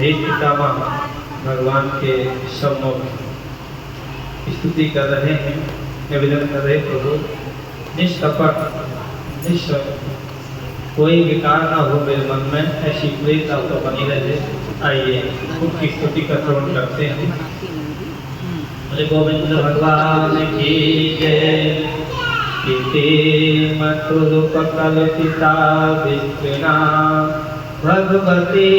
हे पितामह भगवान के सम्मुख स्तुति कर रहे हैं, निवेदन कर रहे प्रभु निष्कपट निश्चय कोई विकार ना हो मेरे मन में, ऐसी प्रेरणा तो बनी रहे। आइए उनकी स्तुति का श्रवण करते हैं। बोले गोविंद भगवान की जय। इति मतुलुपकल्पिता विष्णुना भगवती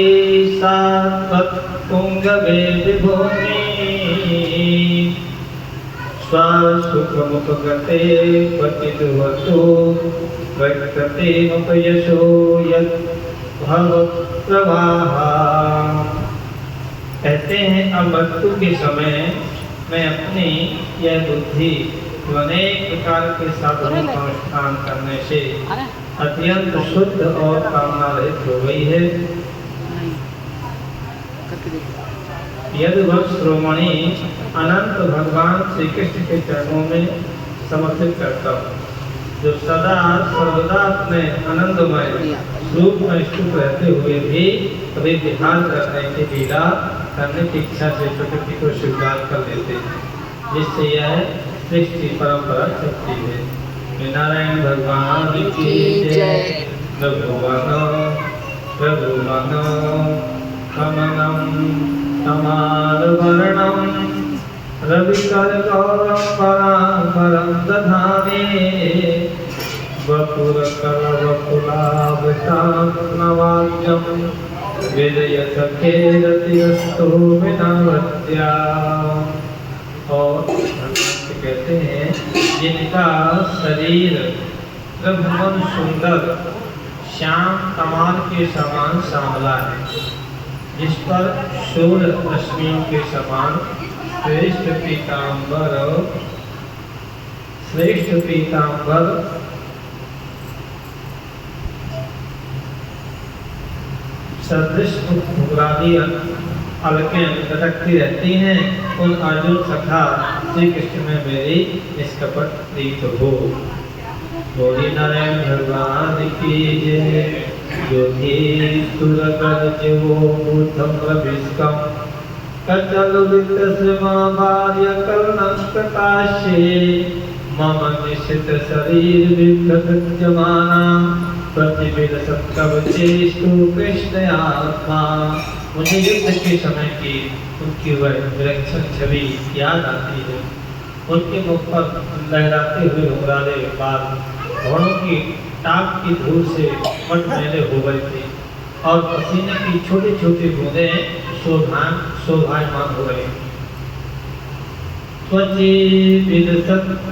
सात्वत्पुंगवे विभूनि स्वसुखमुपगते पतितवतु व्यक्ततेनुपयशो यत् भवप्रवाह। कहते हैं अब वस्तु के समय मैं अपनी यह बुद्धि अनेक प्रकार के साधनों का अनुष्ठान करने से अत्यंत शुद्ध और कामना रहित हो गई है। यदि वह श्रोमणी अनंत भगवान श्री कृष्ण के चरणों में समर्पित करता हूँ, जो सदा सर्वदा अपने आनंदमय रूप में स्थित रहते हुए भी कभी विहार करने की लीला करने की इच्छा से प्रकृति को स्वीकार कर लेते हैं, जिससे यह सृष्टि परंपरा चलती है। नारायण भगवान की जय। भगवान भगवान कमलम तमालवर्णम रविकर गौरम परांबरम दधाने वपुरकलवकुलाभतां नवाज्यं विजयसखेरतिरस्तु विनावत्या। और भगवान से कहते हैं जिनका शरीर प्रभुवन सुंदर श्याम कमाल के समान सांवला है, जिस पर सूर्य रश्मियों के समान श्रेष्ठ पीतांबर सदृश घुघरादी अलकें लटकती रहती हैं, उन अर्जुन सखा श्री कृष्ण में मेरी निष्कपट प्रीत हो। बोली नारायण भगवान की जय। योगी सुरगण जीवो बुद्धं प्रविष्कं कचलुदितश्रमाभार्य कर्णस्कटाशे मम निश्चित शरीर विभ्रजमाना प्रतिविलसत्कवचेषु कृष्ण आत्मा। मुझे युद्ध के समय की उनकी वह विलक्षण छवि याद आती है। उनके मुख पर लहराते हुए घुंघराले बाल घोड़ों की टाप की धूल से मटमैले हो गए थे और पसीने की छोटी छोटी बूंदें शोभायमान हो रही।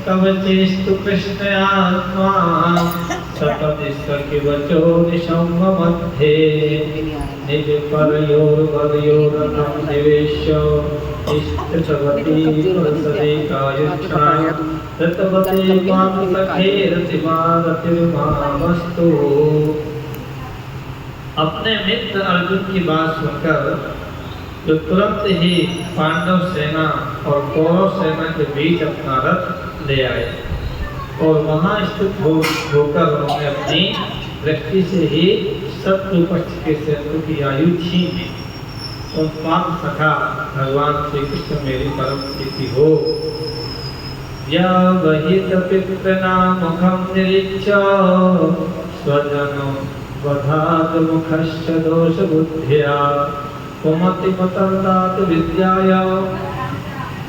कवचेस्तु कृष्ण आत्मा सपदिष्टकिवचो निशम्भ मध्ये निज परयोर्वरयोरनं निवेश्य इष्टवती प्रसदेकायुष्ठाय ततवते मां सखेरतिमारतिर्मामस्तु। अपने मित्र अर्जुन की बात सुनकर जो तुरंत ही पांडव सेना और कौरव सेना के बीच अपना रथ ले आए और वहां स्थित होकर उन्होंने अपनी दृष्टि से ही शत्रु पक्ष के शत्रु की आयु छीन ली। और पाप सखा भगवान श्री कृष्ण मेरी परम प्रीति हो। या वही तपितना मुखम निरीक्ष्य स्वजनो वधात मुखश्च दोष बुद्धिया कुमति मतंदात विद्याया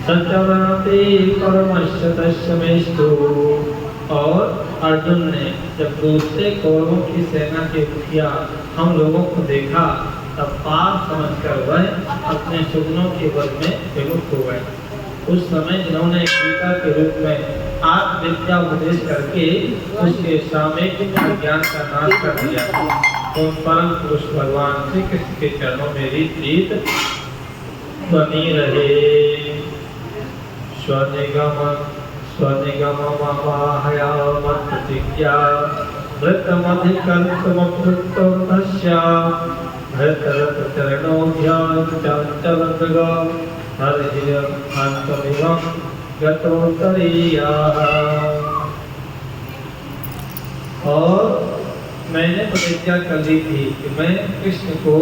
सचरति परमश्च तस्मेस्तु। और अर्जुन ने जब दूसरे कौरवों की सेना के मुखिया हम लोगों को देखा, तब पाप समझकर वह अपने सुगुणों के बल में विमुख हो गए। उस समय जिन्होंने गीता के रूप में आत्मविद्या उपदेश करके उसके सामयिक ज्ञान का नाश कर दिया, तो परम पुरुष भगवान श्री कृष्ण के चरणों में प्रीत बनी रहे। स्वनिगममाहयामप्रतिज्ञा वृत्तमधिकल्पमप्लुप्तोऽस्य भरतरथचरणोऽध्याचलमृग हरिहन्तमिवं गतोत्तरीयाः। और मैंने प्रतिज्ञा कर ली थी कि मैं कृष्ण को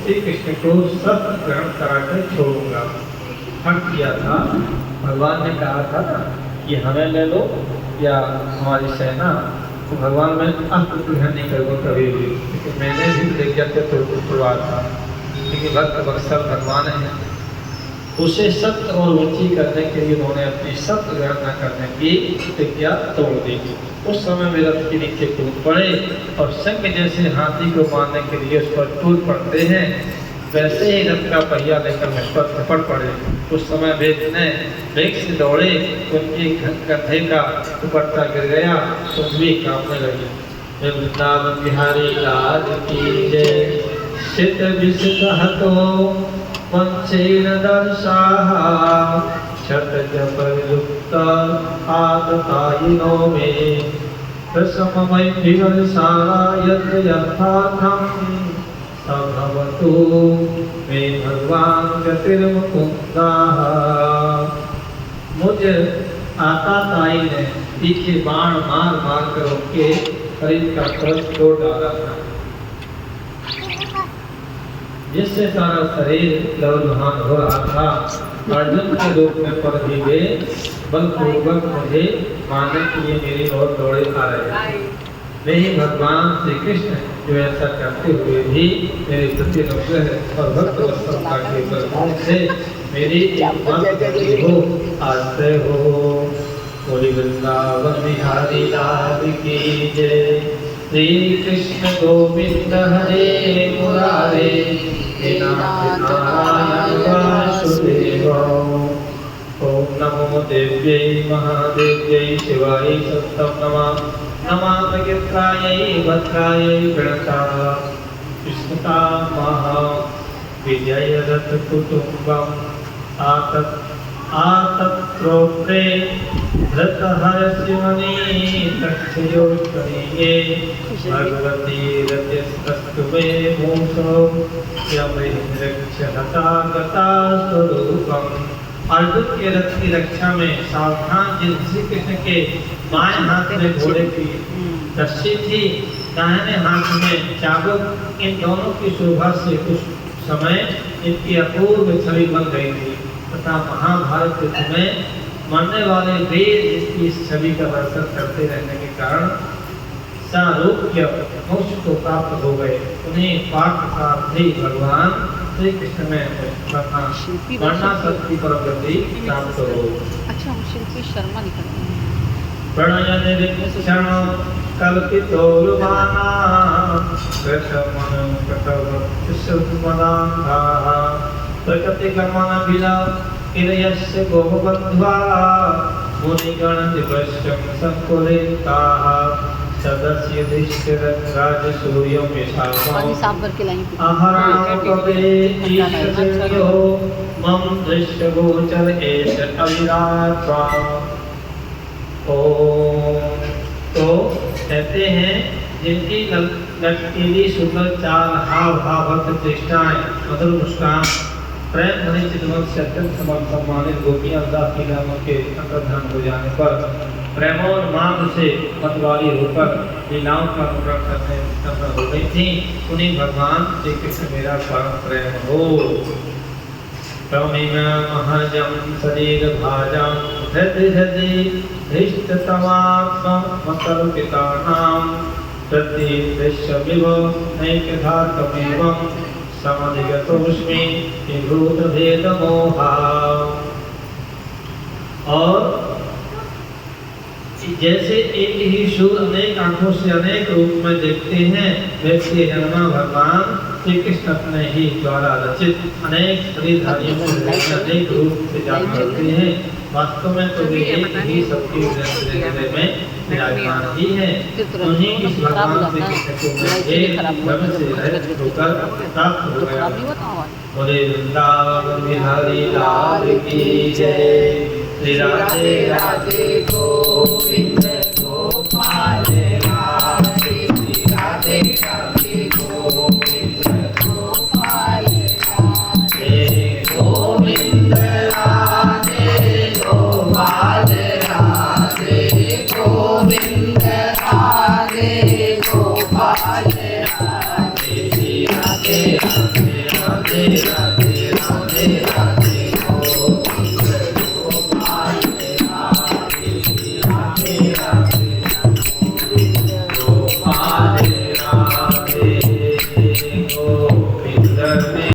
श्री कृष्ण को शस्त्र ग्रहण कराकर छोड़ूंगा। हट किया था, भगवान ने कहा था ना कि हमें ले लो या हमारी सेना, तो भगवान मैं अस्त्र ग्रहण नहीं करूँगा कभी भी, क्योंकि मैंने भी यज्ञ तोड़वा था। लेकिन भक्त बक्सर भगवान है, उसे सत्य और रुचि करने के लिए उन्होंने अपनी सत्य ग्रहण न करने की प्रतिज्ञा तोड़ दी। उस समय वे रथ के नीचे कूद पड़े और शंख जैसे हाथी को मारने के लिए उस पर टूट पड़ते हैं, वैसे ही रथ का पहिया लेकर मुझ पर थपड़ पड़े। उस समय वे इतने वेग से दौड़े, उनके कंधे का दुपट्टा गिर गया, सुनवी कांपने लगी। वृंदावन बिहारी लाल की जय। सित विसित हतो वंशेन दर्शाः क्षतज परिलुप्त आततायिनो मे प्रसममय विवरसारा यत्र यथार्थं सभवतु मे भगवान गतिर्मुकुन्दाः। मुझे आताताई ने तीखे बाण मार मार कर उनके शरीर का कवच तोड़ डाला था, जिससे सारा शरीर लहूलुहान हो रहा था। अर्जुन के रूप में पर भी वे बलपूर्वक मुझे मारने के लिए मेरी ओर दौड़े आ रहे। वे ही भगवान श्री कृष्ण जो ऐसा करते हुए भी मेरे प्रति अनुग्रह और भक्त वत्सलता के बल से मेरी हो आश्रय हो। बोली वृंदावन बिहारी लाल की जय। श्री कृष्ण गोविंद हरे मुरारे हे नाथ नारायण वासुदेव। ओम नमो देव्यै महादेव्यै शिवाय सत्तं नमः। नमः प्रकृत्रायै भद्रायै गणता विष्णुता महा विजयरथ कुटुम्बम् आतत्रोत्रे धृतहर्षिमणि तक्षयोष्टनीये भगवती रतिस्तस्तु मे मूषो यमैन्द्रक्षहता गता स्वरूपम्। अर्जुन के रथ की रक्षा में सावधान जिन श्री कृष्ण के बाएं हाथ में घोड़े की रस्सी थी, दाहिने हाथ में चाबुक, इन दोनों की शोभा से कुछ समय इनकी अपूर्व छवि बन गई थी तथा महाभारत युद्ध में मरने वाले वीर इसकी इस छवि का दर्शन करते रहने के कारण सारूप्य मोक्ष को प्राप्त हो गए। उन्हें पाठ साथ ही भगवान श्री कृष्ण में वर्णा शक्ति परगति प्राप्त हो। अच्छा, शिल्पी शर्मा निकल प्रणय निरीक्षण कल्पितो रुमाना कृष्ण कटव सुमदांधा प्रकृति गमन बिला इरयस्य गोपबन्ध्वा मुनिगण दिवश्यं संकुलिताः सदस्य युधिष्ठिर राजसूयं यथामः आहरणं तवे ईशयो मम दृश्यगोचर एष अविराट्वा। तो कहते हैं जिनकी लटकीली सुंदर चाल, हाव भाव, भक्त चेष्टाएं, मधुर मुस्कान, प्रेम भरी चितवन से अत्यंत सम्मानित गोपियां दास की नामों के अंतर्धान हो जाने पर प्रेमोन्माद से मतवाली होकर लीलाओं का अनुकरण करने हो गई थी। उन्हीं भगवान श्री कृष्ण मेरा परम प्रेम हो। तमिम महजम शरीर भाजम हृदय हृदय धृष्टतमात्म मकल्पितानां प्रति दृश्यमिव नैकधातमेवं समधिगतोऽस्मि विभूतभेदमोहा। और जैसे एक ही सूर्य अनेक आंखों से अनेक रूप में देखते हैं, वैसे हनुमान भगवान श्री कृष्ण अपने ही द्वारा रचित अनेक शरीरधारियों को अनेक रूप से जान करते हैं। वास्तव में तो वे एक ही सबके हृदय में विराजमान ही है। उन्हीं इस भगवान श्री कृष्ण को एक धर्म से रहित होकर प्राप्त हो गया। बोले वृंदावन बिहारी लाल की जय। श्री राधे राधे गोविंद।